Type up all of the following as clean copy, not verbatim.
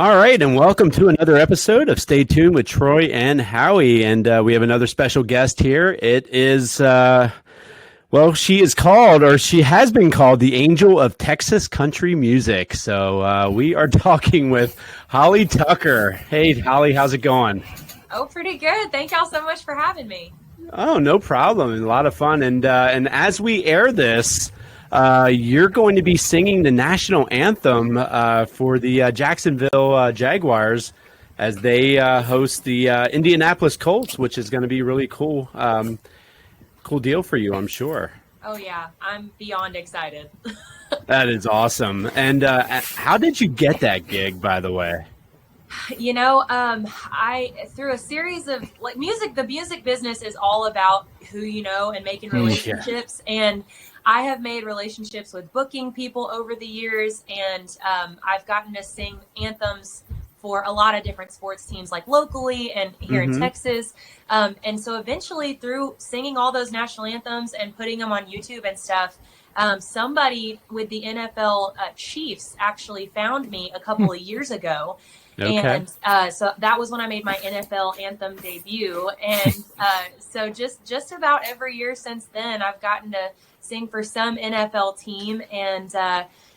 All right, and welcome to another episode of Stay Tuned with Troy and Howie. And we have another special guest here. It is, she is called, or she has been called, the Angel of Texas Country Music. So we are talking with Holly Tucker. Hey, Holly, how's it going? Oh, pretty good. Thank y'all so much for having me. Oh, no problem. A lot of fun. And as we air this, you're going to be singing the national anthem for the Jacksonville Jaguars as they host the Indianapolis Colts, which is going to be really cool. Cool deal for you, I'm sure. Oh, yeah. I'm beyond excited. That is awesome. And how did you get that gig, by the way? You know, I through a series of the music business is all about who you know and making relationships. Yeah. And I have made relationships with booking people over the years, and I've gotten to sing anthems for a lot of different sports teams, like locally and here in Texas. And so eventually, through singing all those national anthems and putting them on YouTube and stuff, somebody with the NFL Chiefs actually found me a couple of years ago. Okay. And so that was when I made my NFL anthem debut. And so just about every year since then, I've gotten to sing for some NFL team. And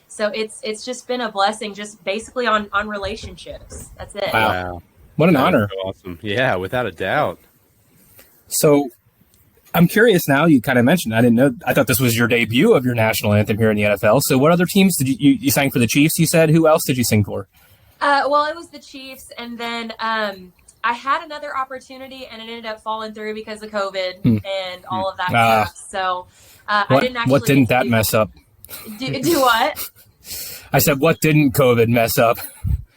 so it's just been a blessing, just basically on relationships. That's it. Wow. What an honor. Awesome. Yeah, without a doubt. So I'm curious now, you kind of mentioned, I thought this was your debut of your national anthem here in the NFL. So what other teams did you sang for the Chiefs, you said? Who else did you sing for? Well, it was the Chiefs, and then I had another opportunity, and it ended up falling through because of COVID and all of that stuff. So I didn't actually. What didn't that mess up? Do what? I said, what didn't COVID mess up?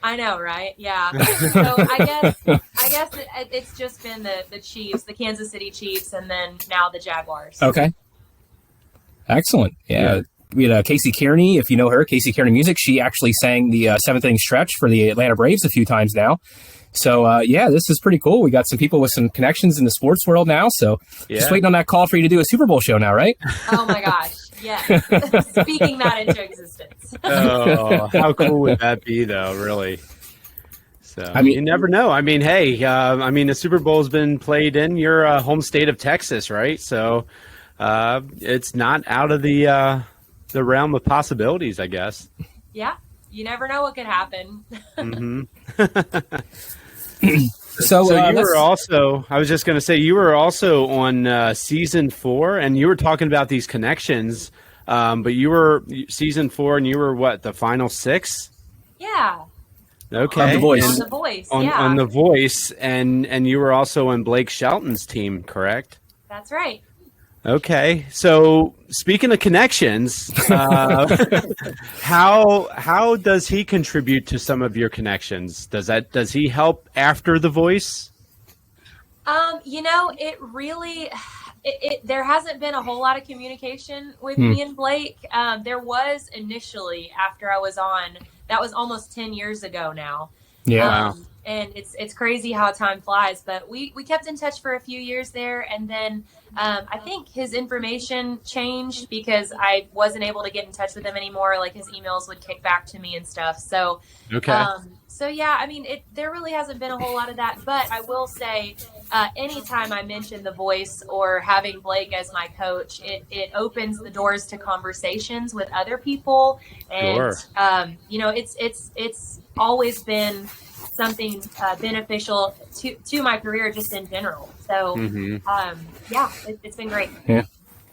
I know, right? Yeah. So I guess it's just been the Chiefs, the Kansas City Chiefs, and then now the Jaguars. Okay. Excellent. Yeah. We had Casey Kearney, if you know her, Casey Kearney Music. She actually sang the seventh inning stretch for the Atlanta Braves a few times now. So, this is pretty cool. We got some people with some connections in the sports world now. So just waiting on that call for you to do a Super Bowl show now, right? Oh, my gosh. Yes. Speaking that into existence. Oh, how cool would that be, though, really? So you never know. I mean, hey, the Super Bowl has been played in your home state of Texas, right? So it's not out of the realm of possibilities, I guess. Yeah, you never know what could happen. So you were also, I was just going to say, you were also on season 4, and you were talking about these connections, but you were season 4, and you were what, the final 6? Yeah. Okay. On The Voice. On The Voice, on The Voice, and you were also on Blake Shelton's team, correct? That's right. Okay, so speaking of connections, how does he contribute to some of your connections? Does he help after The Voice? It really there hasn't been a whole lot of communication with me and Blake. There was initially after I was on. That was almost 10 years ago now. Yeah. And it's crazy how time flies, but we kept in touch for a few years there, and then I think his information changed because I wasn't able to get in touch with him anymore. Like his emails would kick back to me and stuff. So okay. There really hasn't been a whole lot of that, but I will say anytime I mention The Voice or having Blake as my coach, it opens the doors to conversations with other people, and sure. It's always been something beneficial to my career just in general. So, it's been great. Yeah.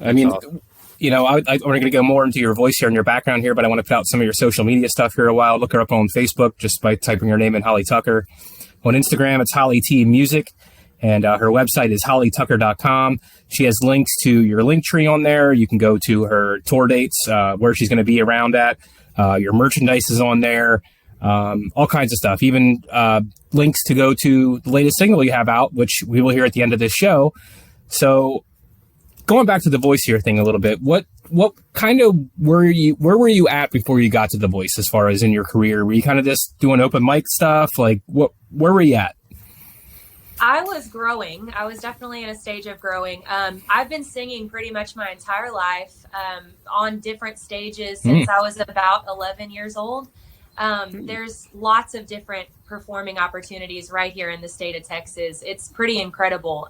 I mean, awesome. We're going to go more into your voice here and your background here, but I want to put out some of your social media stuff here a while. Look her up on Facebook just by typing her name in, Holly Tucker. On Instagram, it's Holly T Music, and her website is hollytucker.com. She has links to your link tree on there. You can go to her tour dates, where she's going to be around at. Your merchandise is on there. All kinds of stuff, even links to go to the latest single you have out, which we will hear at the end of this show. So going back to the Voice here thing a little bit, what kind of where were you at before you got to The Voice as far as in your career? Were you kind of just doing open mic stuff? Like where were you at? I was growing. I was definitely in a stage of growing. I've been singing pretty much my entire life on different stages since I was about 11 years old. There's lots of different performing opportunities right here in the state of Texas. It's pretty incredible.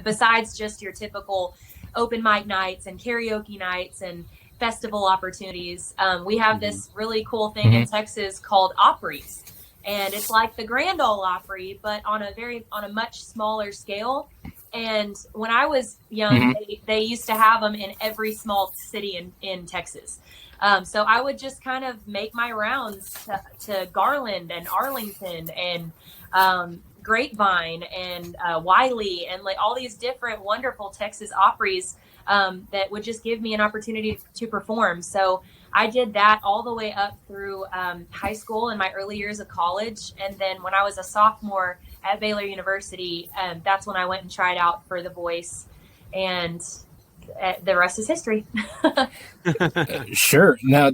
Besides just your typical open mic nights and karaoke nights and festival opportunities, we have this really cool thing in Texas called Opries. And it's like the Grand Ole Opry, but on a much smaller scale. And when I was young, they used to have them in every small city in Texas. So I would just kind of make my rounds to Garland and Arlington and Grapevine and Wiley and like all these different wonderful Texas Opries that would just give me an opportunity to perform. So I did that all the way up through high school and my early years of college. And then when I was a sophomore at Baylor University, that's when I went and tried out for The Voice. And the rest is history. Sure. Now,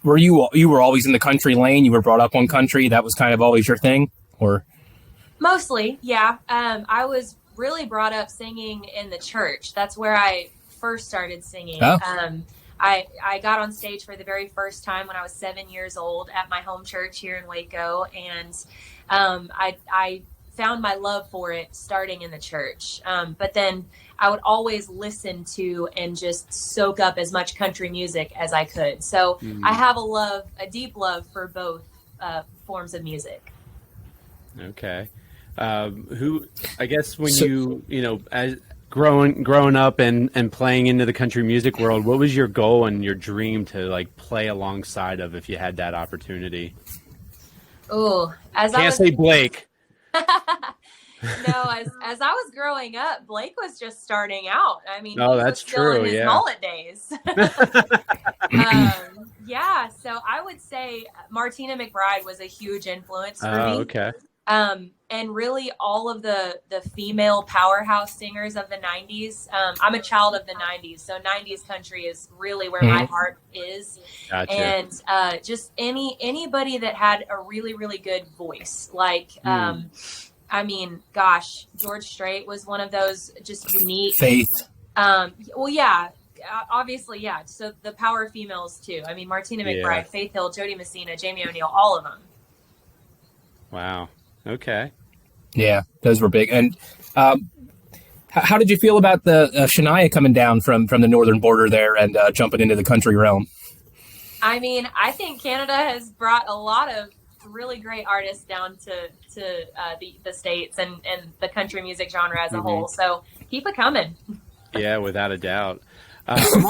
were you always in the country lane? You were brought up on country. That was kind of always your thing, or? Mostly, yeah. I was really brought up singing in the church. That's where I first started singing. Oh. I got on stage for the very first time when I was 7 years old at my home church here in Waco, and I found my love for it starting in the church. But then I would always listen to and just soak up as much country music as I could. So I have a deep love for both forms of music. Okay. I guess when as growing up and playing into the country music world, what was your goal and your dream to like play alongside of if you had that opportunity? Oh, can't say Blake. No, as I was growing up, Blake was just starting out. I mean, that's true. In his mullet days. Yeah, so I would say Martina McBride was a huge influence for me. Okay. And really all of the female powerhouse singers of the 90s. I'm a child of the 90s, so 90s country is really where my heart is. Gotcha. And just anybody that had a really, really good voice. Like, I mean, gosh, George Strait was one of those just unique. Faith. Well, yeah. Obviously, yeah. So the power females, too. I mean, Martina McBride, Faith Hill, Jody Messina, Jamie O'Neill, all of them. Wow. Okay. Yeah, those were big. And how did you feel about the Shania coming down from the northern border there and jumping into the country realm? I mean, I think Canada has brought a lot of really great artists down to the States and the country music genre as a whole. So keep it coming. Yeah, without a doubt. I'm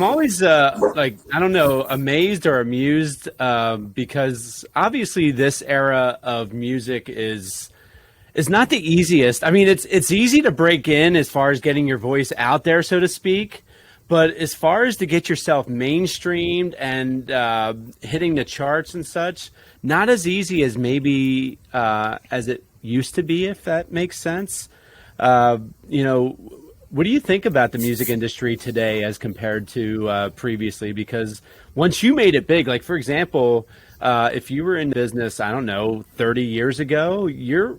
always like, I don't know, amazed or amused because obviously this era of music is not the easiest. I mean, it's easy to break in as far as getting your voice out there, so to speak. But as far as to get yourself mainstreamed and hitting the charts and such, not as easy as maybe as it used to be, if that makes sense. What do you think about the music industry today as compared to previously? Because once you made it big, like for example, if you were in business, I don't know, 30 years ago, you're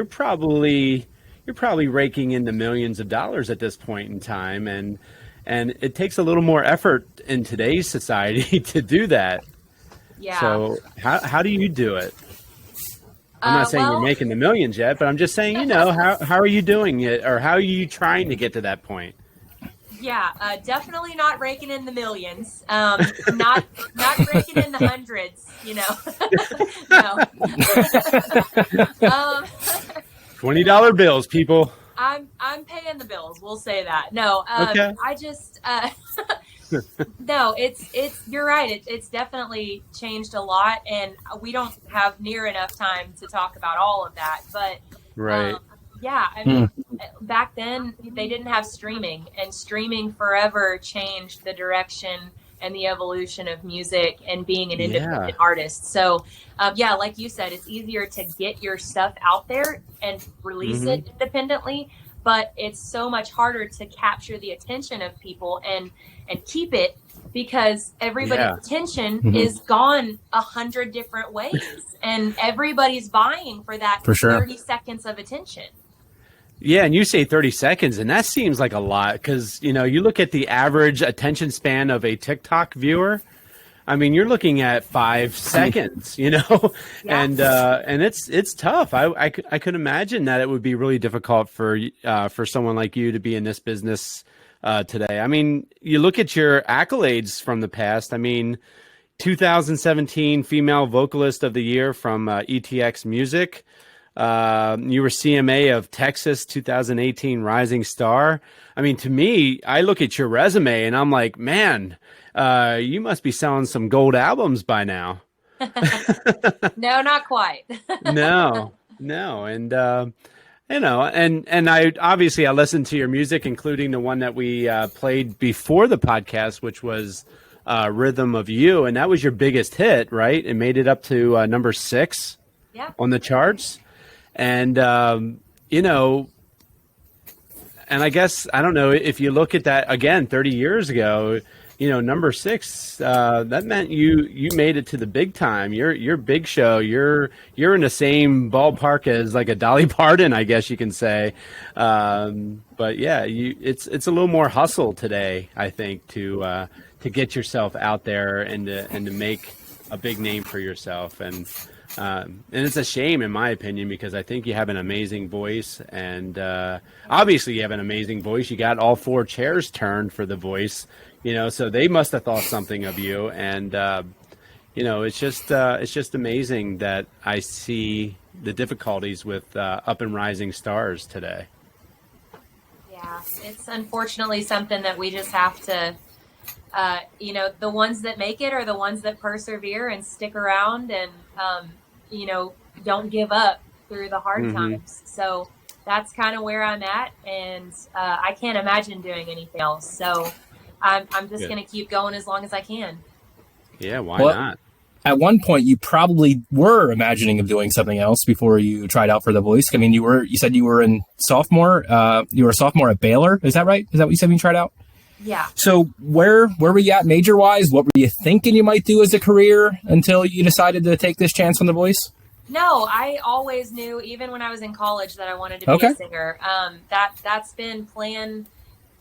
probably raking in the millions of dollars at this point in time, and it takes a little more effort in today's society to do that. Yeah. So how do you do it? I'm not saying you're making the millions yet, but I'm just saying, how are you doing it, or how are you trying to get to that point? Yeah, definitely not raking in the millions. Not raking in the hundreds. No. $20 bills, people. I'm paying the bills. We'll say that. No. Okay. I just. No, you're right. It's definitely changed a lot, and we don't have near enough time to talk about all of that. But right. Yeah, I mean, back then they didn't have streaming, and streaming forever changed the direction and the evolution of music and being an independent artist. So, like you said, it's easier to get your stuff out there and release it independently. But it's so much harder to capture the attention of people and keep it, because everybody's attention is gone 100 different ways, and everybody's vying for that 30 seconds of attention. Yeah, and you say 30 seconds, and that seems like a lot because, you look at the average attention span of a TikTok viewer, I mean, you're looking at 5 seconds, you know, Yeah. and it's tough. I could imagine that it would be really difficult for someone like you to be in this business today. I mean, you look at your accolades from the past. I mean, 2017 Female Vocalist of the Year from ETX Music. You were CMA of Texas 2018 Rising Star. I mean, to me, I look at your resume and I'm like, man, you must be selling some gold albums by now. No, not quite. No. And, you know, and I obviously I listened to your music, including the one that we played before the podcast, which was Rhythm of You. And that was your biggest hit, right? It made it up to number 6 on the charts. And, you know, and I guess, I don't know, if you look at that again, 30 years ago, you know, number 6, that meant you made it to the big time. You're big show. You're in the same ballpark as like a Dolly Parton, I guess you can say. But yeah, it's a little more hustle today, I think, to get yourself out there and to make a big name for yourself. And it's a shame, in my opinion, because I think you have an amazing voice, and obviously you have an amazing voice. You got all 4 chairs turned for the voice, you know, so they must have thought something of you. And you know, it's just amazing that I see the difficulties with up and rising stars today. Yeah, it's unfortunately something that we just have to. You know, the ones that make it are the ones that persevere and stick around and, you know, don't give up through the hard times. So that's kind of where I'm at. And I can't imagine doing anything else. So I'm just going to keep going as long as I can. Yeah, why not? At one point, you probably were imagining of doing something else before you tried out for The Voice. I mean, you said you were a sophomore at Baylor. Is that right? Is that what you said when you tried out? Yeah. So where were you at major wise? What were you thinking you might do as a career until you decided to take this chance on The Voice? No, I always knew, even when I was in college, that I wanted to be a singer. That's been plan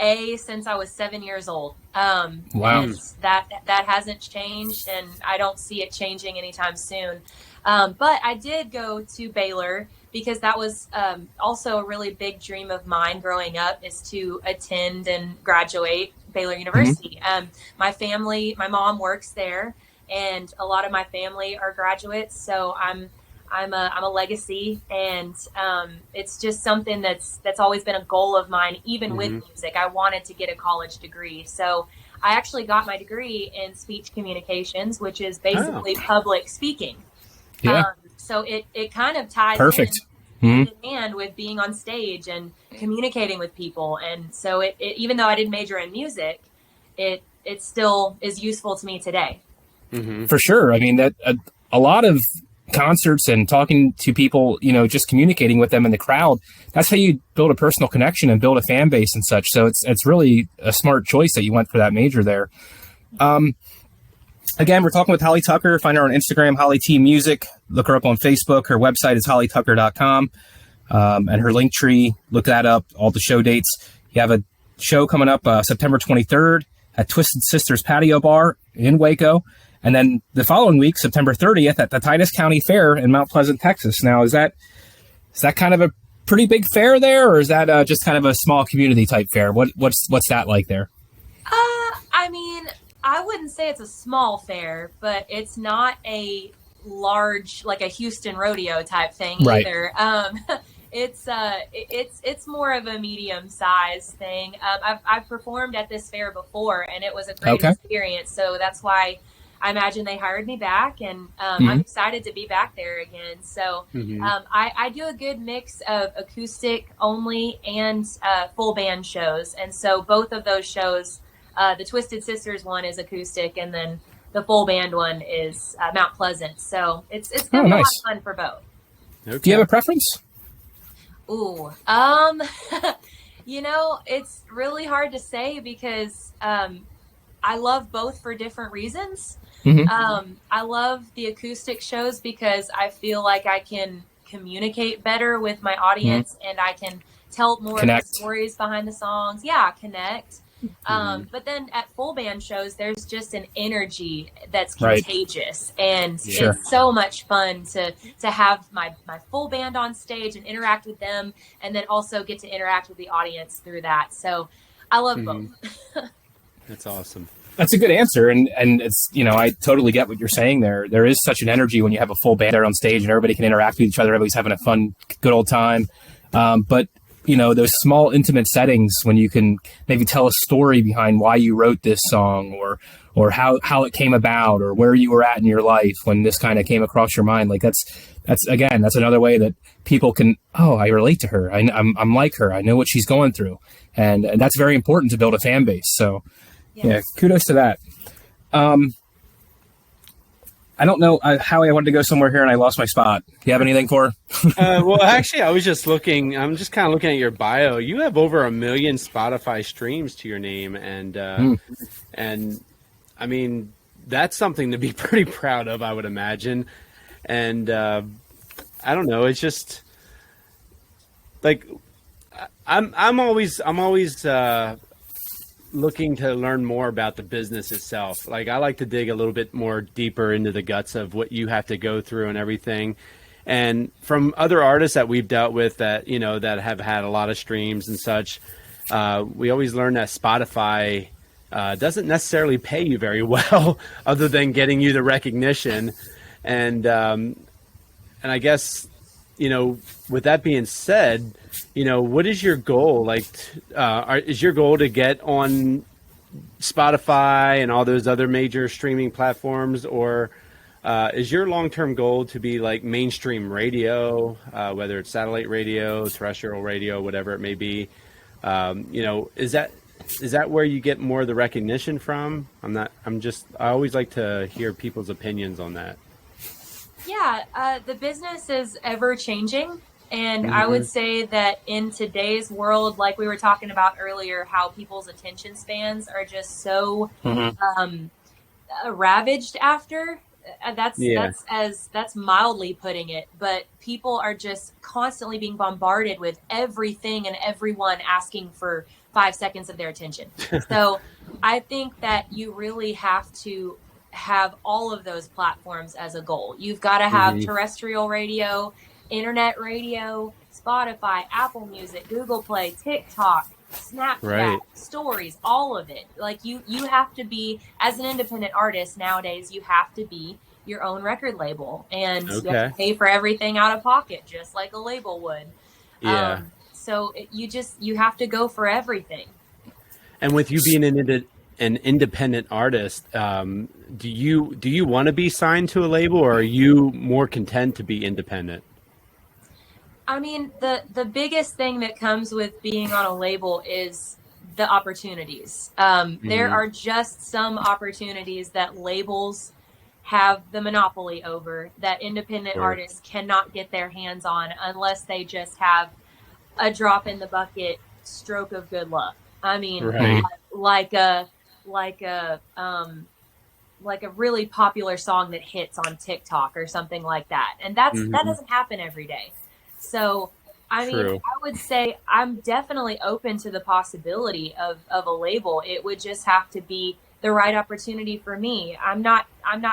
A since I was 7 years old. Wow. And that hasn't changed, and I don't see it changing anytime soon. But I did go to Baylor because that was also a really big dream of mine growing up, is to attend and graduate Baylor University. My mom works there, and a lot of my family are graduates. So I'm a legacy, and it's just something that's always been a goal of mine. Even with music, I wanted to get a college degree. So I actually got my degree in speech communications, which is basically public speaking. Yeah. So it kind of ties perfect in hand with being on stage and communicating with people. And so it even though I didn't major in music, it still is useful to me today. For sure. I mean, that a lot of concerts and talking to people, you know, just communicating with them in the crowd, that's how you build a personal connection and build a fan base and such. So it's really a smart choice that you went for that major there. Again, we're talking with Holly Tucker. Find her on Instagram, Holly T Music. Look her up on Facebook. Her website is hollytucker.com. And her link tree, look that up, all the show dates. You have a show coming up September 23rd at Twisted Sisters Patio Bar in Waco. And then the following week, September 30th, at the Titus County Fair in Mount Pleasant, Texas. Now, is that kind of a pretty big fair there, or is that just kind of a small community type fair? What's that like there? I mean, I wouldn't say it's a small fair, but it's not a large, like a Houston rodeo type thing either. It's more of a medium sized thing. I've performed at this fair before, and it was a great experience. So that's why I imagine they hired me back, and I'm excited to be back there again. So I do a good mix of acoustic only and full band shows. And so both of those shows, the Twisted Sisters one is acoustic, and then the full band one is Mount Pleasant. So it's going to be a lot of fun for both. Okay. Do you have a preference? Ooh, you know, it's really hard to say because I love both for different reasons. I love the acoustic shows because I feel like I can communicate better with my audience and I can tell more of the stories behind the songs. Yeah, connect. But then at full band shows, there's just an energy that's contagious, and it's so much fun to have my full band on stage and interact with them, and then also get to interact with the audience through that. So I love both. That's awesome. That's a good answer. And it's, I totally get what you're saying there. There is such an energy when you have a full band there on stage and everybody can interact with each other. Everybody's having a fun, good old time. But those small intimate settings when you can maybe tell a story behind why you wrote this song or how it came about or where you were at in your life when this kind of came across your mind. Like that's another way that people can, I relate to her. I'm like her. I know what she's going through. And that's very important to build a fan base. So yeah, kudos to that. I don't know, Howie, I wanted to go somewhere here and I lost my spot. Do you have anything for her? Well, actually, I'm just kind of looking at your bio. You have over 1 million Spotify streams to your name. And I mean, that's something to be pretty proud of, I would imagine. And I don't know, it's just like, I'm always looking to learn more about the business itself. Like, I like to dig a little bit more deeper into the guts of what you have to go through and everything. And from other artists that we've dealt with that, that have had a lot of streams and such, we always learn that Spotify doesn't necessarily pay you very well other than getting you the recognition. And I guess, with that being said, what is your goal? Like, is your goal to get on Spotify and all those other major streaming platforms, or is your long-term goal to be like mainstream radio, whether it's satellite radio, terrestrial radio, whatever it may be? Is that where you get more of the recognition from? I always like to hear people's opinions on that. Yeah, the business is ever changing. And I would say that in today's world, like we were talking about earlier, how people's attention spans are just so ravaged after. That's mildly putting it. But people are just constantly being bombarded with everything and everyone asking for 5 seconds of their attention. So I think that you really have to have all of those platforms as a goal. You've got to have terrestrial radio, internet radio, Spotify, Apple Music, Google Play, TikTok, Snapchat, stories, all of it. Like you have to be, as an independent artist nowadays, you have to be your own record label, and you have to pay for everything out of pocket, just like a label would. Yeah. So you have to go for everything. And with you being an independent artist, do you want to be signed to a label, or are you more content to be independent? I mean, the biggest thing that comes with being on a label is the opportunities. There are just some opportunities that labels have the monopoly over that independent artists cannot get their hands on unless they just have a drop in the bucket stroke of good luck. I mean, like a really popular song that hits on TikTok or something like that. And that doesn't happen every day. So, I mean, I would say I'm definitely open to the possibility of a label. It would just have to be the right opportunity for me. I'm not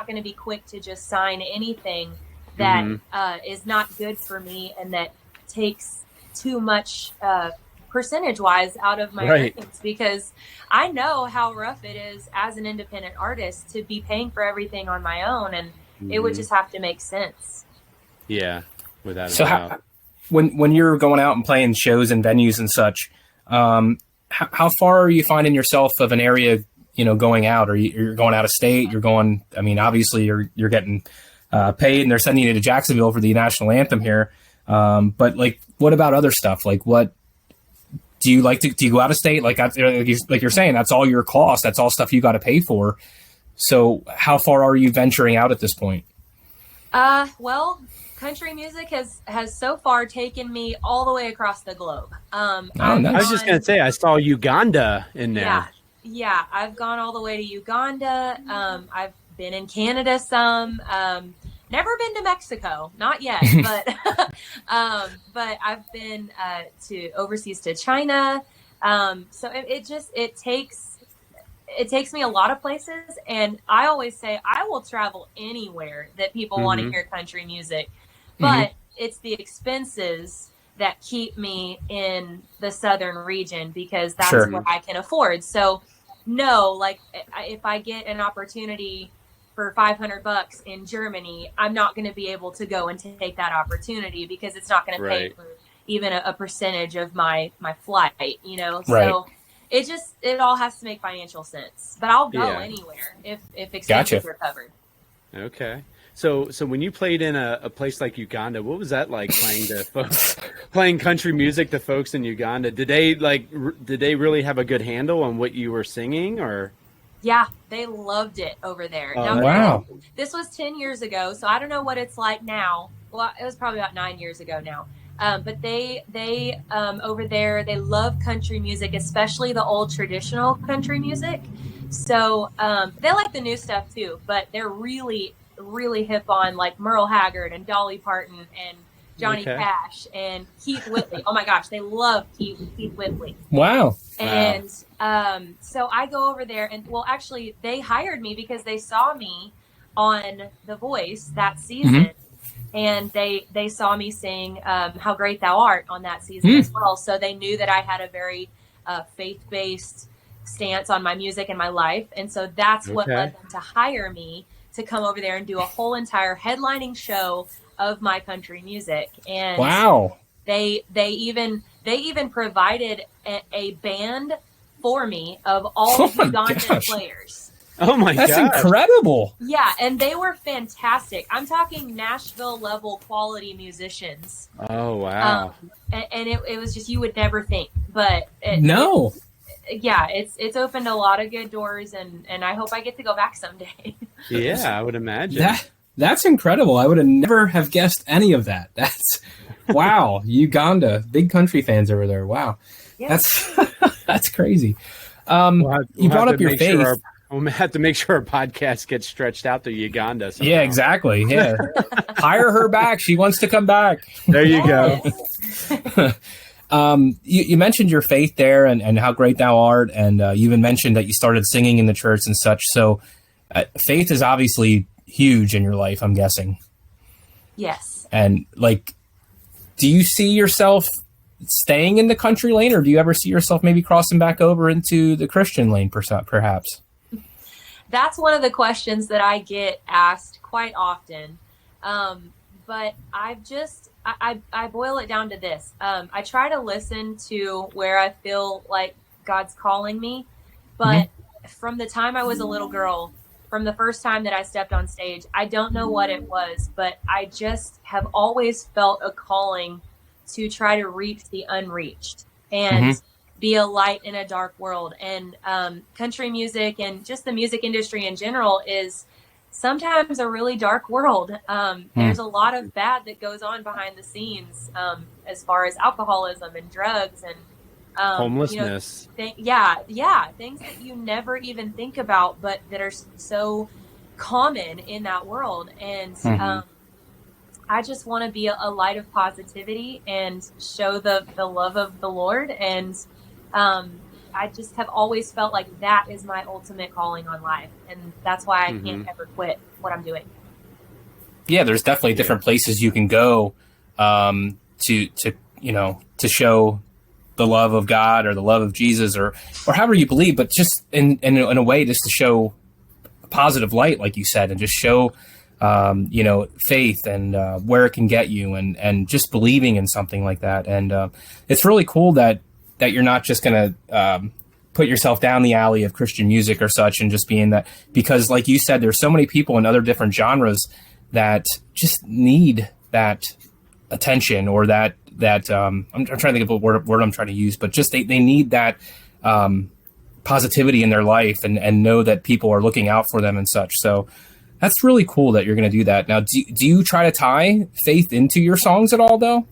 going to be quick to just sign anything that is not good for me and that takes too much percentage-wise out of my earnings, because I know how rough it is as an independent artist to be paying for everything on my own, and it would just have to make sense. Yeah, without a doubt. When you're going out and playing shows and venues and such, how far are you finding yourself of an area, going out? Or you're going out of state? You're going. I mean, obviously you're getting paid, and they're sending you to Jacksonville for the national anthem here. But like, what about other stuff? Like, what do you like to? Do you go out of state? Like you're saying, that's all your cost. That's all stuff you got to pay for. So, how far are you venturing out at this point? Well, country music has so far taken me all the way across the globe. Nice. I was just going to say, I saw Uganda in there. Yeah, I've gone all the way to Uganda. I've been in Canada some. Never been to Mexico, not yet, but I've been to overseas to China. So it takes me a lot of places, and I always say I will travel anywhere that people want to hear country music, but it's the expenses that keep me in the southern region, because that's what I can afford. So no, like if I get an opportunity for $500 in Germany, I'm not going to be able to go and take that opportunity, because it's not going to pay for even a percentage of my flight, you know? So it all has to make financial sense, but I'll go anywhere if expenses are covered. Okay. So when you played in a place like Uganda, what was that like, playing country music to folks in Uganda? Did they really have a good handle on what you were singing, or? Yeah, they loved it over there. Oh, now, wow. This was 10 years ago, so I don't know what it's like now. Well, it was probably about 9 years ago now. But they over there, they love country music, especially the old traditional country music. So they like the new stuff too, but they're really, really hip on like Merle Haggard and Dolly Parton and Johnny Cash and Keith Whitley. Oh my gosh, they love Keith Whitley. Wow. And so I go over there, and well, actually, they hired me because they saw me on The Voice that season. And they saw me sing How Great Thou Art on that season as well. So they knew that I had a very faith-based stance on my music and my life. And so that's what led them to hire me to come over there and do a whole entire headlining show of my country music. And wow. They even provided a band for me of all Ugandan players. Oh my God. That's incredible. Yeah, and they were fantastic. I'm talking Nashville level quality musicians. Oh, wow. And it was just, you would never think, but it's opened a lot of good doors, and I hope I get to go back someday. Yeah, I would imagine. That's incredible. I would have never have guessed any of that. That's wow. Uganda, big country fans over there. Wow. Yeah. That's crazy. You brought up your faith. We'll have to make sure our podcast gets stretched out to Uganda somehow. Yeah, exactly. Yeah. Hire her back. She wants to come back. There you go. You mentioned your faith there and how great thou art. And you even mentioned that you started singing in the church and such. So faith is obviously huge in your life, I'm guessing. Yes. And like, do you see yourself staying in the country lane, or do you ever see yourself maybe crossing back over into the Christian lane perhaps? That's one of the questions that I get asked quite often. But I boil it down to this. I try to listen to where I feel like God's calling me. But from the time I was a little girl, from the first time that I stepped on stage, I don't know what it was, but I just have always felt a calling to try to reach the unreached and be a light in a dark world. And country music and just the music industry in general is sometimes a really dark world. There's a lot of bad that goes on behind the scenes as far as alcoholism and drugs and homelessness. Things that you never even think about, but that are so common in that world. And I just want to be a light of positivity and show the love of the Lord. And I just have always felt like that is my ultimate calling on life. And that's why I can't ever quit what I'm doing. Yeah, there's definitely different places you can go to show the love of God or the love of Jesus or however you believe, but just in a way just to show a positive light, like you said, and just show faith and where it can get you and just believing in something like that. And it's really cool that you're not just going to put yourself down the alley of Christian music or such and just being that, because like you said, there's so many people in other different genres that just need that attention or that I'm trying to think of a word I'm trying to use, but just they need that positivity in their life and know that people are looking out for them and such. So that's really cool that you're going to do that. Now, do you try to tie faith into your songs at all, though?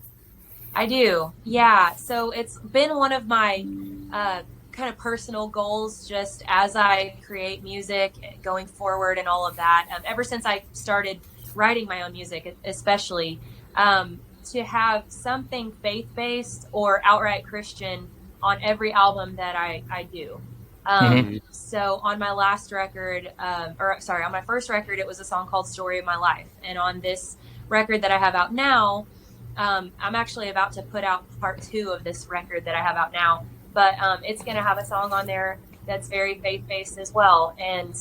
I do. Yeah. So it's been one of my kind of personal goals just as I create music going forward and all of that. Ever since I started writing my own music, especially, to have something faith-based or outright Christian on every album that I do. So on my last record, on my first record, it was a song called Story of My Life. And on this record that I have out now, I'm actually about to put out part 2 of this record that I have out now, but it's going to have a song on there that's very faith-based as well. And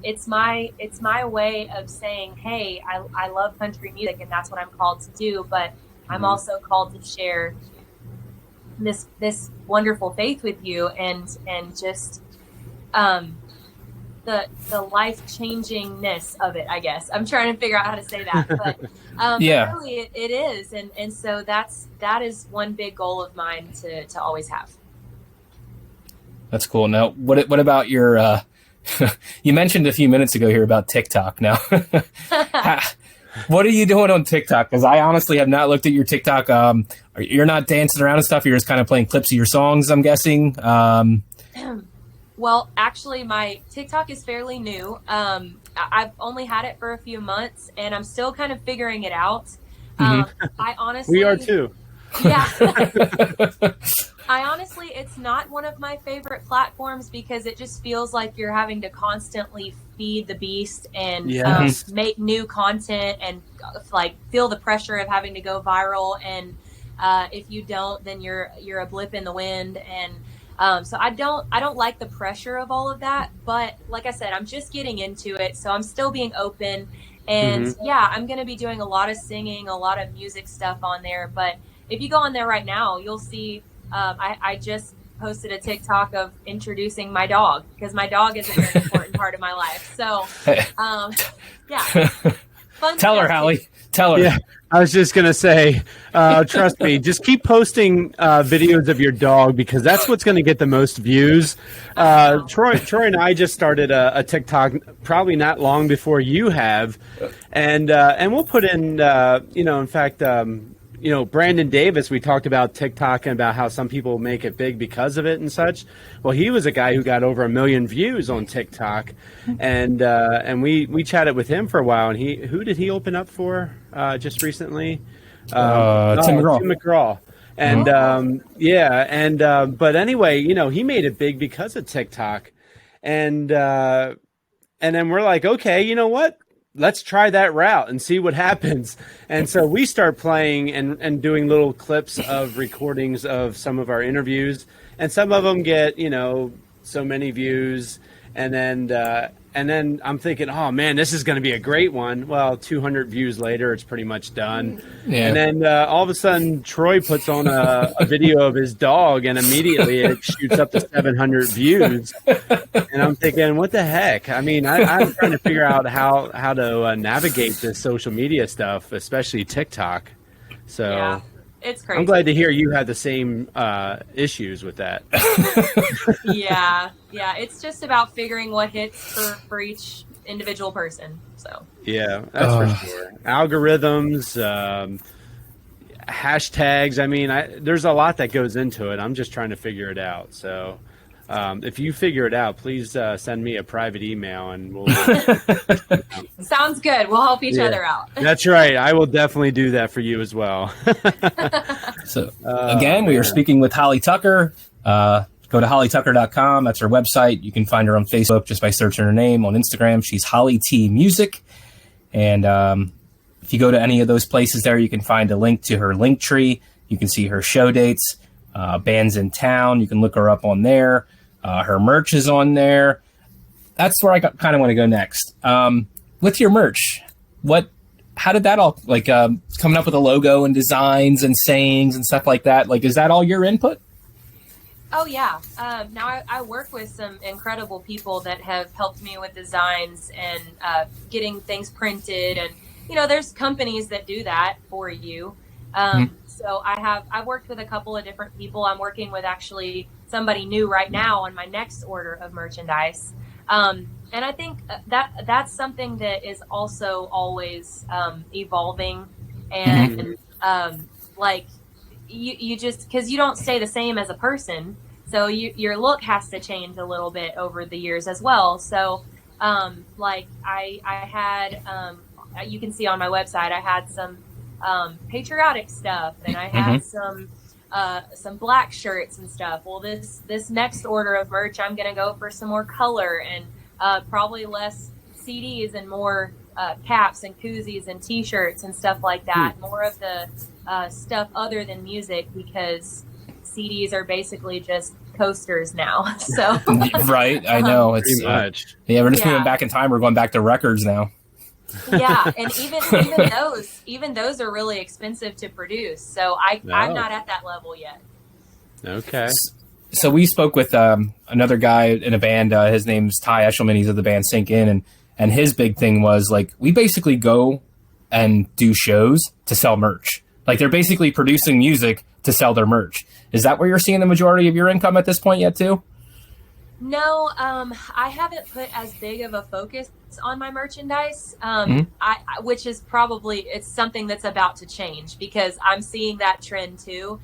it's my way of saying, hey, I love country music, and that's what I'm called to do, but I'm also called to share this wonderful faith with you, and just the life-changingness of it, I guess. I'm trying to figure out how to say that, but but really it is, and so that is one big goal of mine to always have. That's cool. Now, what about your you mentioned a few minutes ago here about TikTok. Now, what are you doing on TikTok? Because I honestly have not looked at your TikTok. You're not dancing around and stuff. You're just kind of playing clips of your songs, I'm guessing. Well, actually, my TikTok is fairly new. I've only had it for a few months, and I'm still kind of figuring it out. I honestly... We are too. Yeah. It's not one of my favorite platforms because it just feels like you're having to constantly feed the beast and make new content and like feel the pressure of having to go viral. And if you don't, then you're a blip in the wind. And so I don't like the pressure of all of that. But like I said, I'm just getting into it, so I'm still being open. And I'm going to be doing a lot of singing, a lot of music stuff on there. But if you go on there right now, you'll see I just posted a TikTok of introducing my dog, because my dog is a very important part of my life. So, fun. Tell her, Hallie. Tell her. Yeah, I was just gonna say, trust me, just keep posting videos of your dog, because that's what's going to get the most views. Troy and I just started a TikTok probably not long before you have, and we'll put in, in fact. Brandon Davis, we talked about TikTok and about how some people make it big because of it and such. Well, he was a guy who got over 1 million views on TikTok, and we chatted with him for a while. And who did he open up for just recently? Tim McGraw. Tim McGraw. And but anyway, he made it big because of TikTok, and then we're like, okay, you know what? Let's try that route and see what happens. And so we start playing and doing little clips of recordings of some of our interviews, and some of them get, so many views. And then I'm thinking, oh man, this is going to be a great one. Well, 200 views later, it's pretty much done. Yeah. And then all of a sudden, Troy puts on a video of his dog, and immediately it shoots up to 700 views. And I'm thinking, what the heck? I mean, I'm trying to figure out how to navigate this social media stuff, especially TikTok. So. Yeah. It's crazy. I'm glad to hear you had the same issues with that. Yeah. It's just about figuring what hits for each individual person. So. Yeah, that's for sure. Algorithms, hashtags. I mean, there's a lot that goes into it. I'm just trying to figure it out. So, if you figure it out, please send me a private email, and we'll. Sounds good. We'll help each other out. That's right. I will definitely do that for you as well. So again, we are speaking with Holly Tucker. Go to hollytucker.com. That's her website. You can find her on Facebook just by searching her name. On Instagram, she's Holly T Music. And if you go to any of those places there, you can find a link to her link tree. You can see her show dates, bands in town. You can look her up on there. Her merch is on there. That's where I kind of want to go next. With your merch, how did that all, coming up with a logo and designs and sayings and stuff like that? Like, is that all your input? Oh, yeah. Now I work with some incredible people that have helped me with designs and getting things printed. And, there's companies that do that for you. So I've worked with a couple of different people. I'm working with actually somebody new right now on my next order of merchandise. And I think that's something that is also always evolving. And you just, because you don't stay the same as a person, so your look has to change a little bit over the years as well. So I had you can see on my website, I had some patriotic stuff, and I had some some black shirts and stuff. Well, this next order of merch, I'm going to go for some more color and probably less CDs and more caps and koozies and T-shirts and stuff like that. More of the stuff other than music, because CDs are basically just coasters now. So right, I know it's pretty much. Yeah, we're just moving back in time. We're going back to records now. Yeah, and even those are really expensive to produce. So I'm not at that level yet. Okay. So we spoke with another guy in a band. His name's Ty Eshelman. He's of the band Sink In, and his big thing was like, we basically go and do shows to sell merch. Like, they're basically producing music to sell their merch. Is that where you're seeing the majority of your income at this point yet too? No, I haven't put as big of a focus on my merchandise, which is probably, it's something that's about to change, because I'm seeing that trend too.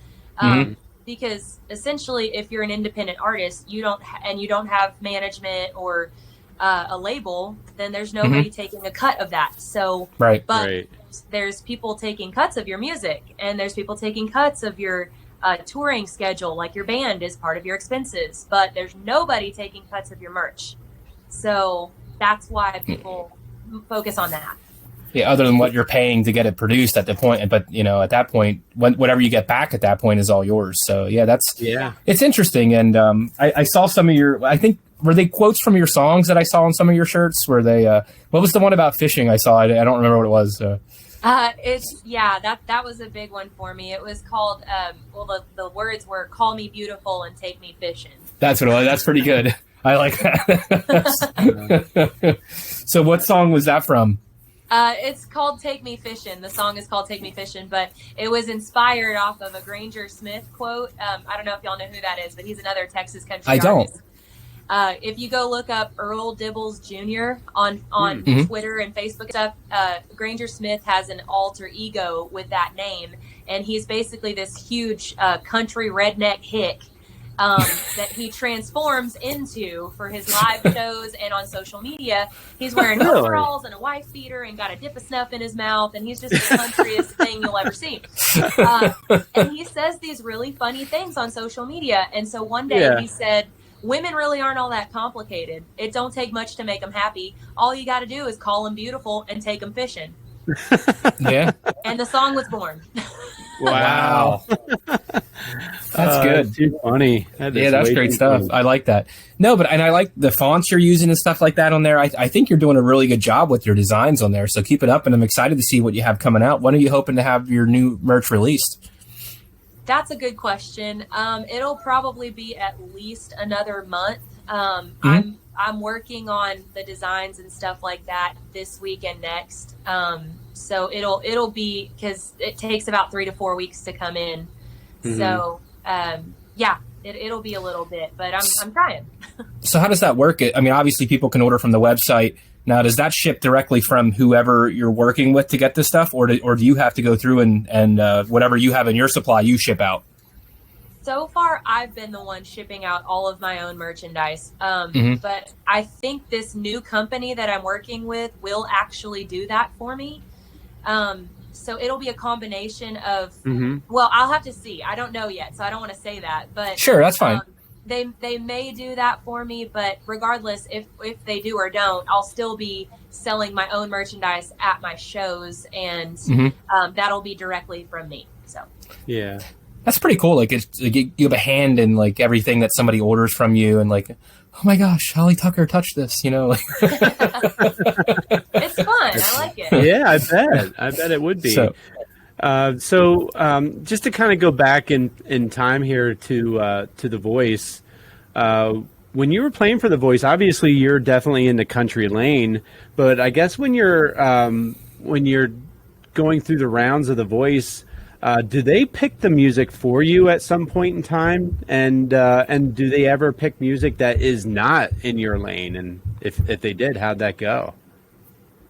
Because essentially, if you're an independent artist, you don't have management or a label, then there's nobody taking a cut of that. So, there's people taking cuts of your music, and there's people taking cuts of your touring schedule, like your band is part of your expenses, but there's nobody taking cuts of your merch. So that's why people focus on that. Yeah, other than what you're paying to get it produced at the point, but at that point, whatever you get back at that point is all yours. So it's interesting. And I saw some of your, I think, were they quotes from your songs that I saw on some of your shirts? Were they? What was the one about fishing I saw? I don't remember what it was. That was a big one for me. It was called, the words were "Call me beautiful and take me fishing." That's what it was. That's pretty good. I like that. So what song was that from? It's called "Take Me Fishing." The song is called "Take Me Fishing," but it was inspired off of a Granger Smith quote. I don't know if y'all know who that is, but he's another Texas country artist. don't. If you go look up Earl Dibbles Jr. on Twitter and Facebook stuff, Granger Smith has an alter ego with that name, and he's basically this huge country redneck hick that he transforms into for his live shows and on social media. He's wearing overalls and a wife beater and got a dip of snuff in his mouth, and he's just the countryest thing you'll ever see. And he says these really funny things on social media. And so one day he said, "Women really aren't all that complicated. It don't take much to make them happy. All you got to do is call them beautiful and take them fishing." Yeah. And the song was born. Wow. That's good. Too funny. That's great stuff. Funny. I like that. No, and I like the fonts you're using and stuff like that on there. I think you're doing a really good job with your designs on there. So keep it up, and I'm excited to see what you have coming out. When are you hoping to have your new merch released? That's a good question. It'll probably be at least another month. I'm working on the designs and stuff like that this week and next. So it'll be, because it takes about 3 to 4 weeks to come in. So it'll be a little bit, but I'm trying. So how does that work? I mean, obviously people can order from the website. Now, does that ship directly from whoever you're working with to get this stuff, or do you have to go through and whatever you have in your supply, you ship out? So far, I've been the one shipping out all of my own merchandise. But I think this new company that I'm working with will actually do that for me. So it'll be a combination of, well, I'll have to see. I don't know yet, so I don't want to say that. But sure, that's fine. They may do that for me, but regardless, if they do or don't, I'll still be selling my own merchandise at my shows, and that'll be directly from me. So yeah, that's pretty cool. Like, you have a hand in like everything that somebody orders from you, and like, oh my gosh, Holly Tucker touched this, Like, it's fun. I like it. Yeah, I bet it would be. So just to kind of go back in time here to The Voice, when you were playing for The Voice, obviously you're definitely in the country lane, but I guess when you're going through the rounds of The Voice, do they pick the music for you at some point in time, and do they ever pick music that is not in your lane? And if they did, how'd that go?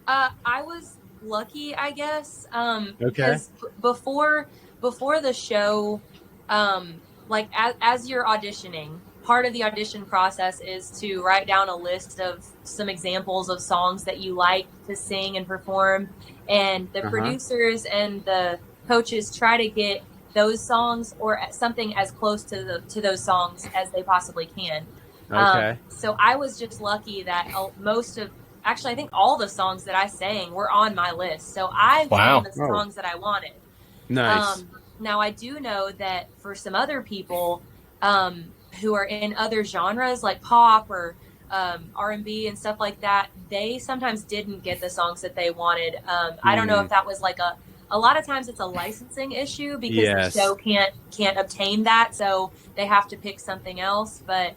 I was lucky, I guess. Okay. Because before the show, like as you're auditioning, part of the audition process is to write down a list of some examples of songs that you like to sing and perform, and the producers and the coaches try to get those songs or something as close to those songs as they possibly can. Okay. So I was just lucky that I think all the songs that I sang were on my list. So I sang the songs that I wanted. Nice. Now I do know that for some other people who are in other genres like pop or R&B and stuff like that, they sometimes didn't get the songs that they wanted. I don't know if that was like a lot of times it's a licensing issue because the show can't obtain that, so they have to pick something else. But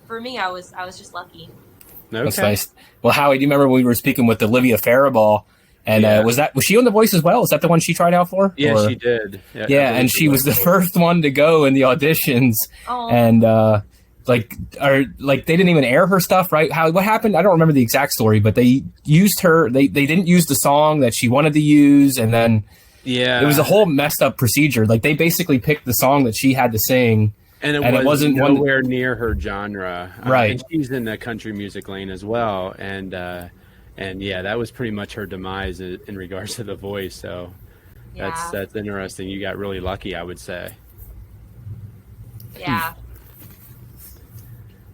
for me, I was just lucky. Okay. That's nice. Well, Howie, do you remember when we were speaking with Olivia Faribault? And was she on The Voice as well? Is that the one she tried out for? Yeah, she did. Yeah, and she was the first one to go in the auditions. Oh. And they didn't even air her stuff, right? What happened? I don't remember the exact story, but they used her. They didn't use the song that she wanted to use, and then it was a whole messed up procedure. Like they basically picked the song that she had to sing. And it wasn't nowhere near her genre. Right. And she's in the country music lane as well. And that was pretty much her demise in regards to The Voice. So that's interesting. You got really lucky, I would say. Yeah.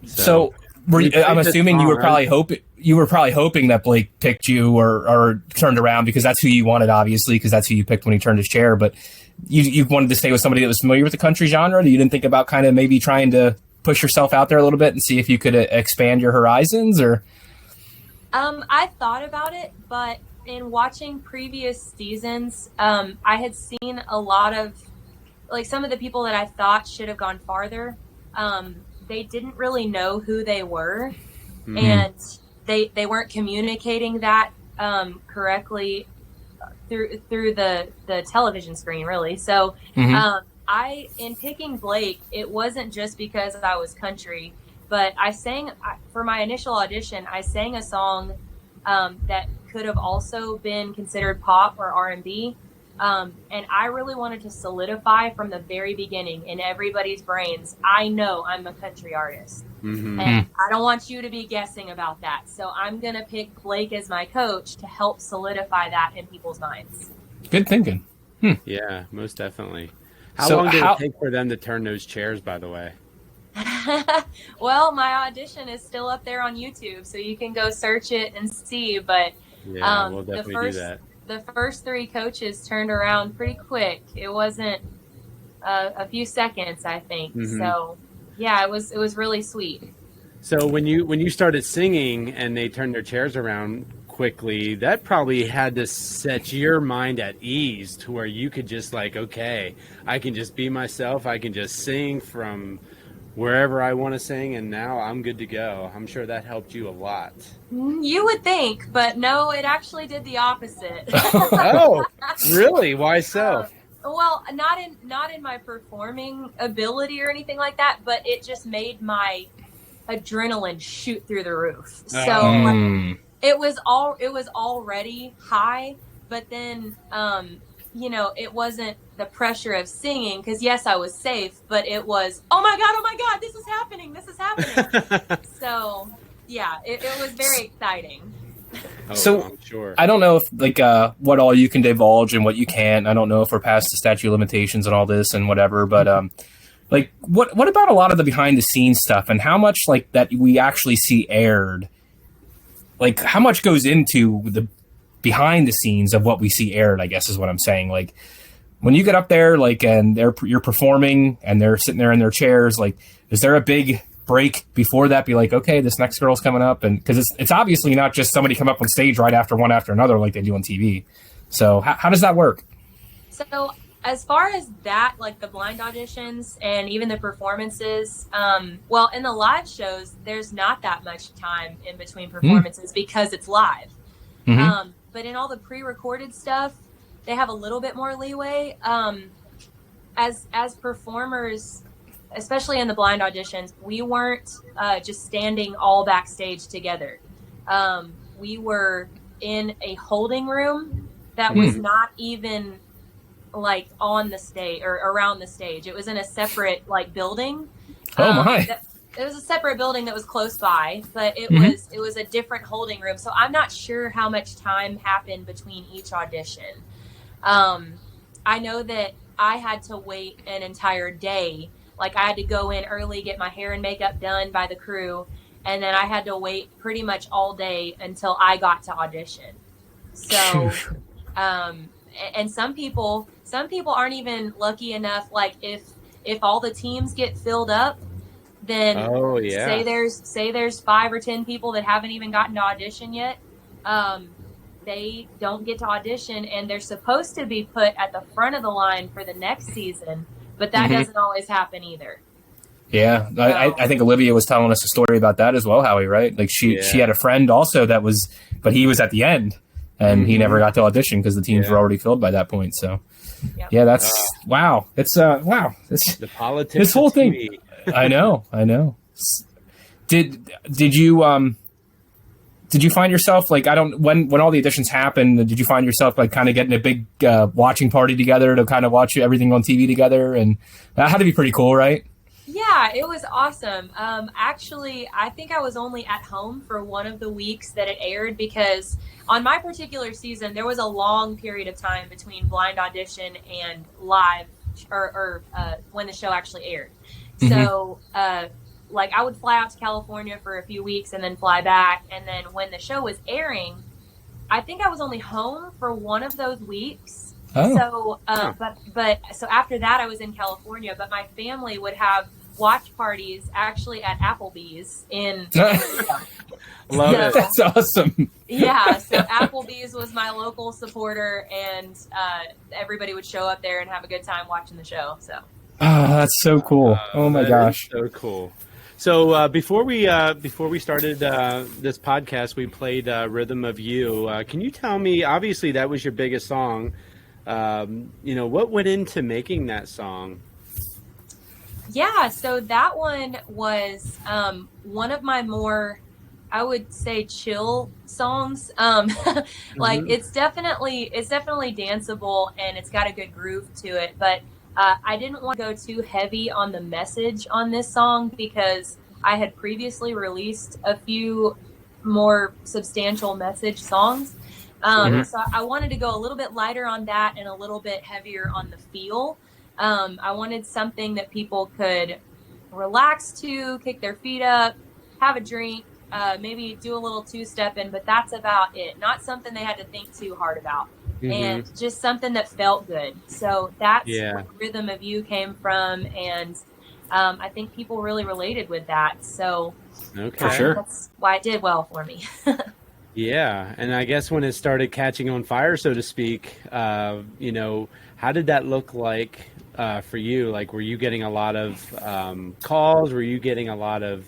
So I'm assuming you were probably hoping that Blake picked you or turned around because that's who you wanted, obviously, because that's who you picked when he turned his chair. But you wanted to stay with somebody that was familiar with the country genre. You didn't think about kind of maybe trying to push yourself out there a little bit and see if you could expand your horizons, or? I thought about it, but in watching previous seasons, I had seen a lot of, like, some of the people that I thought should have gone farther. They didn't really know who they were, and they weren't communicating that correctly through the television screen, really. So in picking Blake, it wasn't just because I was country, but for my initial audition, I sang a song that could have also been considered pop or R&B. And I really wanted to solidify from the very beginning in everybody's brains, I know I'm a country artist. And I don't want you to be guessing about that. So I'm going to pick Blake as my coach to help solidify that in people's minds. Good thinking. Yeah, most definitely. How long did it take for them to turn those chairs, by the way? Well, my audition is still up there on YouTube, so you can go search it and see. But we'll definitely do that. The first 3 coaches turned around pretty quick. It wasn't a few seconds, I think. So, yeah, it was really sweet. So when you started singing and they turned their chairs around quickly, that probably had to set your mind at ease to where you could just like, okay, I can just be myself. I can just sing from wherever I want to sing, and now I'm good to go. I'm sure that helped you a lot. You would think, but no, it actually did the opposite. Oh, really? Why so? Well, not in my performing ability or anything like that, but it just made my adrenaline shoot through the roof. So it was already high, but then it wasn't the pressure of singing, because yes, I was safe, but it was, oh my god, this is happening. So yeah, it was very exciting. So I'm sure. I don't know if what all you can divulge and what you can't. I don't know if we're past the statute of limitations and all this and whatever, but what about a lot of the behind the scenes stuff and how much like that we actually see aired? Like how much goes into the behind the scenes of what we see aired, I guess is what I'm saying. Like when you get up there, like, and you're performing and they're sitting there in their chairs, like, is there a big break before that? Be like, okay, this next girl's coming up. And cause it's obviously not just somebody come up on stage right after one after another, like they do on TV. So how does that work? So as far as that, like the blind auditions and even the performances, well, in the live shows, there's not that much time in between performances because it's live. But in all the pre-recorded stuff, they have a little bit more leeway. As performers, especially in the blind auditions, we weren't just standing all backstage together. We were in a holding room that was not even like on the stage or around the stage. It was in a separate like building. Oh my. It was a separate building that was close by, but it was a different holding room. So I'm not sure how much time happened between each audition. I know that I had to wait an entire day. Like, I had to go in early, get my hair and makeup done by the crew, and then I had to wait pretty much all day until I got to audition. So, and some people aren't even lucky enough. Like, if all the teams get filled up, then say there's 5 or 10 people that haven't even gotten to audition yet. They don't get to audition, and they're supposed to be put at the front of the line for the next season, but that doesn't always happen either. Yeah, I think Olivia was telling us a story about that as well, Howie, right? Like she had a friend also but he was at the end, and he never got to audition because the teams were already filled by that point. So, yeah, that's wow. It's wow. The politics. This whole thing. I know. Did you find yourself like when all the auditions happened? Did you find yourself like kind of getting a big watching party together to kind of watch everything on TV together? And that had to be pretty cool, right? Yeah, it was awesome. Actually, I think I was only at home for one of the weeks that it aired, because on my particular season, there was a long period of time between blind audition and live or when the show actually aired. So, like, I would fly out to California for a few weeks and then fly back. And then when the show was airing, I think I was only home for one of those weeks. So, but so after that, I was in California, but my family would have watch parties actually at Applebee's in. Love it. That's awesome. Yeah. So Applebee's was my local supporter, and everybody would show up there and have a good time watching the show. So. Oh, that's so cool. Oh my gosh. So cool. So before we started this podcast, we played Rhythm of You. Can you tell me, obviously that was your biggest song. What went into making that song? Yeah, so that one was one of my more, I would say, chill songs. Like it's definitely danceable, and it's got a good groove to it, but I didn't want to go too heavy on the message on this song because I had previously released a few more substantial message songs. So I wanted to go a little bit lighter on that and a little bit heavier on the feel. I wanted something that people could relax to, kick their feet up, have a drink, maybe do a little two-stepping, but that's about it. Not something they had to think too hard about. And just something that felt good. So that's where Rhythm of You came from, and I think people really related with that. So for sure, that's why it did well for me. Yeah, and I guess when it started catching on fire, so to speak, how did that look like for you? Like, were you getting a lot of calls? Were you getting a lot of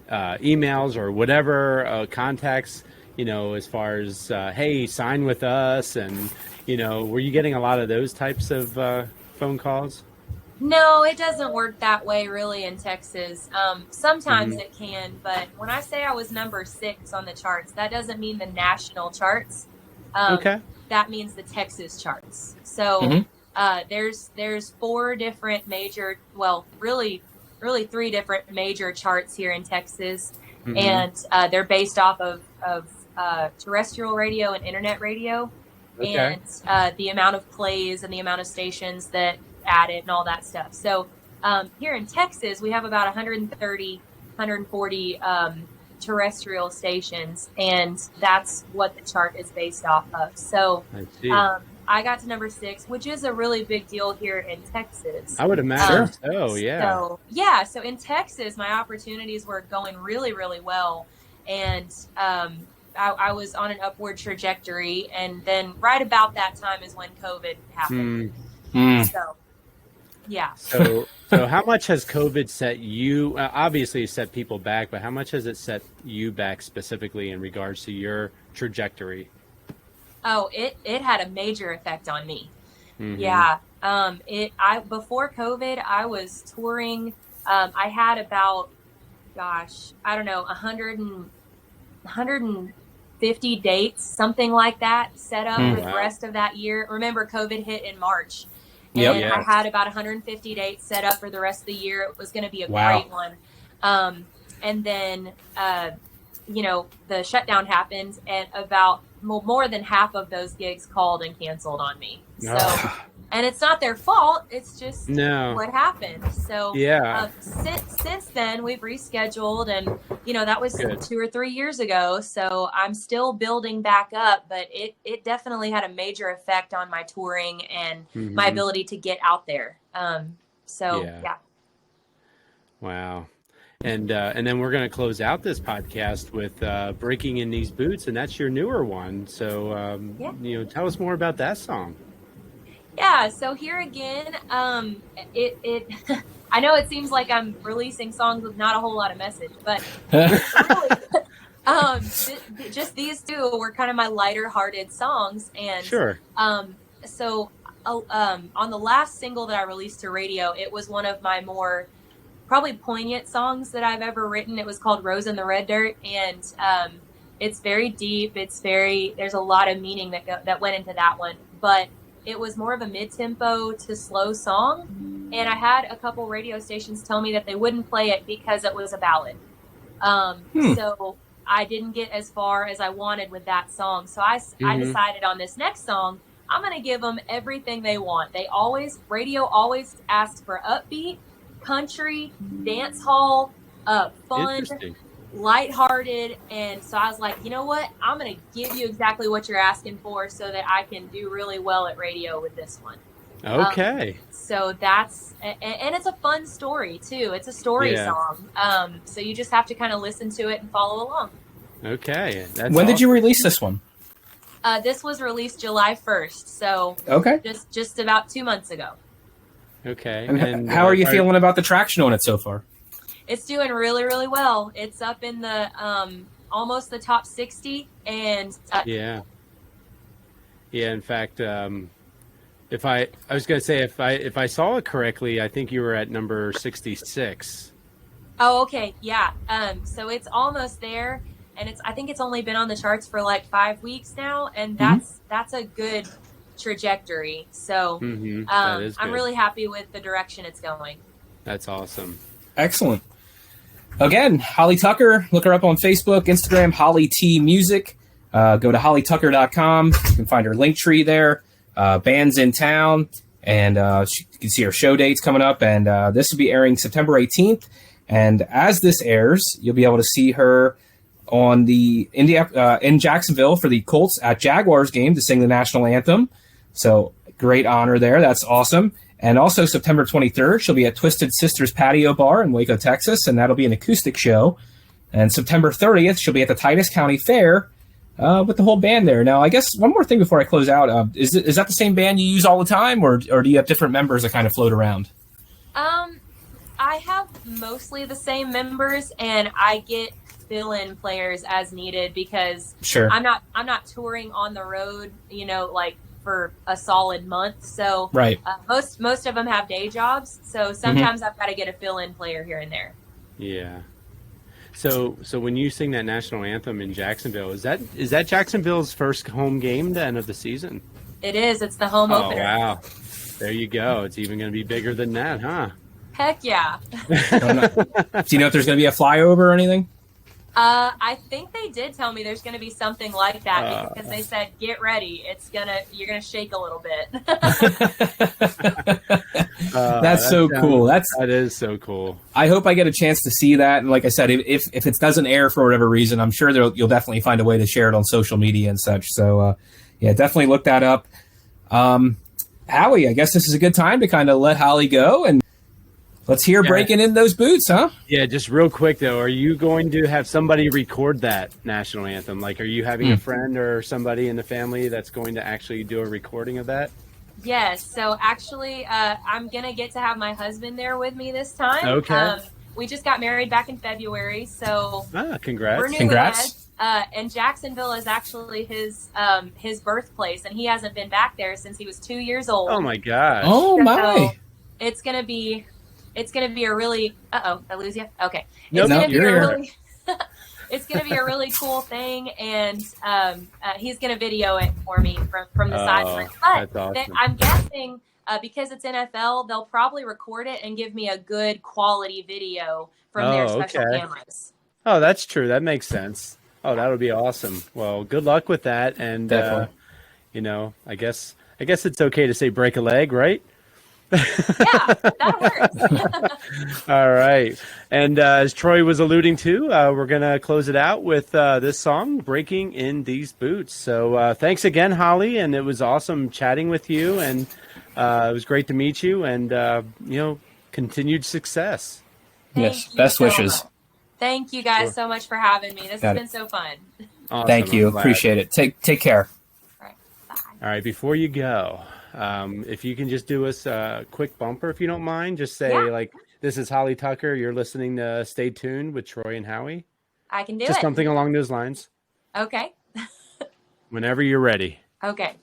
emails or whatever contacts? As far as, hey, sign with us. And, were you getting a lot of those types of phone calls? No, it doesn't work that way really in Texas. Sometimes it can, but when I say I was number 6 on the charts, that doesn't mean the national charts. That means the Texas charts. So there's 4 different major, really 3 different major charts here in Texas. And they're based off of terrestrial radio and internet radio, and the amount of plays and the amount of stations that add it and all that stuff. So here in Texas, we have about 130, 140 terrestrial stations, and that's what the chart is based off of. So I got to number 6, which is a really big deal here in Texas. I would imagine. So in Texas, my opportunities were going really, really well. And I was on an upward trajectory. And then right about that time is when COVID happened. So, yeah. So how much has COVID set you, obviously it set people back, but how much has it set you back specifically in regards to your trajectory? Oh, it had a major effect on me. Yeah. Before COVID, I was touring. I had about, 150 dates, something like that, set up for the rest of that year. Remember, COVID hit in March. And I had about 150 dates set up for the rest of the year. It was going to be a great one. And then, the shutdown happened, and about more than half of those gigs called and canceled on me. So and it's not their fault. It's just No. what happened. So Yeah. since then we've rescheduled, and that was Good. 2 or 3 years ago. So I'm still building back up, but it definitely had a major effect on my touring and my ability to get out there. Yeah. Wow. And then we're going to close out this podcast with Breaking in These Boots, and that's your newer one. So, tell us more about that song. Yeah. So here again, it I know it seems like I'm releasing songs with not a whole lot of message, but really, just these two were kind of my lighter hearted songs. And Sure. So on the last single that I released to radio, it was one of my more probably poignant songs that I've ever written. It was called Rose in the Red Dirt, and it's very deep. There's a lot of meaning that went into that one, but it was more of a mid-tempo to slow song, and I had a couple radio stations tell me that they wouldn't play it because it was a ballad. So I didn't get as far as I wanted with that song. So I decided on this next song, I'm going to give them everything they want. Radio always asks for upbeat, country, dance hall, fun, lighthearted. And so I was like, you know what? I'm going to give you exactly what you're asking for so that I can do really well at radio with this one. Okay. So that's, and it's a fun story too. It's a story song. So you just have to kind of listen to it and follow along. Okay. When did you release this one? This was released July 1st. So just about 2 months ago. Okay. And how are you feeling about the traction on it so far? It's doing really, really well. It's up in the almost the top 60, and yeah. In fact, if I was going to say if I saw it correctly, I think you were at number 66. Oh, okay, yeah. So it's almost there, and I think it's only been on the charts for like 5 weeks now, and that's a good trajectory. So I'm really happy with the direction it's going. That's awesome. Excellent. Again, Holly Tucker, look her up on Facebook, Instagram, Holly T Music. Go to hollytucker.com. You can find her link tree there. Bands in town, and you can see her show dates coming up. And this will be airing September 18th. And as this airs, you'll be able to see her on the in Jacksonville for the Colts at Jaguars game to sing the national anthem. So great honor there. That's awesome. And also September 23rd, she'll be at Twisted Sisters Patio Bar in Waco, Texas, and that'll be an acoustic show. And September 30th, she'll be at the Titus County Fair with the whole band there. Now, I guess one more thing before I close out. Is that the same band you use all the time, or do you have different members that kind of float around? I have mostly the same members, and I get fill-in players as needed because I'm not touring on the road, like for a solid month. So most of them have day jobs. So sometimes I've got to get a fill-in player here and there. Yeah. So when you sing that national anthem in Jacksonville, is that Jacksonville's first home game then of the season? It is. It's the home opener. Oh, wow. There you go. It's even going to be bigger than that, huh? Heck yeah. Do you know if there's going to be a flyover or anything? I think they did tell me there's going to be something like that because they said, get ready. You're going to shake a little bit. That's so cool. That is so cool. I hope I get a chance to see that. And like I said, if it doesn't air for whatever reason, I'm sure you'll definitely find a way to share it on social media and such. So, definitely look that up. Howie, I guess this is a good time to kind of let Holly go and let's hear Breaking in Those Boots, huh? Yeah, just real quick, though. Are you going to have somebody record that national anthem? Like, are you having a friend or somebody in the family that's going to actually do a recording of that? Yes. So, actually, I'm going to get to have my husband there with me this time. Okay. We just got married back in February, so... Congrats. We're Congrats. And Jacksonville is actually his birthplace, and he hasn't been back there since he was 2 years old. Oh, my gosh. Oh, my. So it's going to be a really... Uh-oh, did I lose you? Okay. It's going to be a really cool thing, and he's going to video it for me from the sidelines. But that's awesome. I'm guessing because it's NFL, they'll probably record it and give me a good quality video from their special cameras. Oh, that's true. That makes sense. Oh, that would be awesome. Well, good luck with that, and definitely. I guess I guess it's okay to say break a leg, right? Yeah, that works. All right. And as Troy was alluding to, we're going to close it out with this song, Breaking in These Boots. So thanks again, Holly. And it was awesome chatting with you. And it was great to meet you. And, continued success. Yes. Best wishes. Thank you guys so much for having me. This has been so fun. Awesome. Thank you. Appreciate it. Take care. All right. Bye. All right. Before you go, if you can just do us a quick bumper, if you don't mind, just say this is Holly Tucker. You're listening to Stay Tuned with Troy and Howie. I can do just it. Something along those lines. Okay. Whenever you're ready. Okay.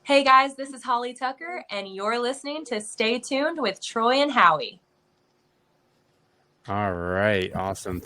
Hey guys, this is Holly Tucker, and you're listening to Stay Tuned with Troy and Howie. All right. Awesome.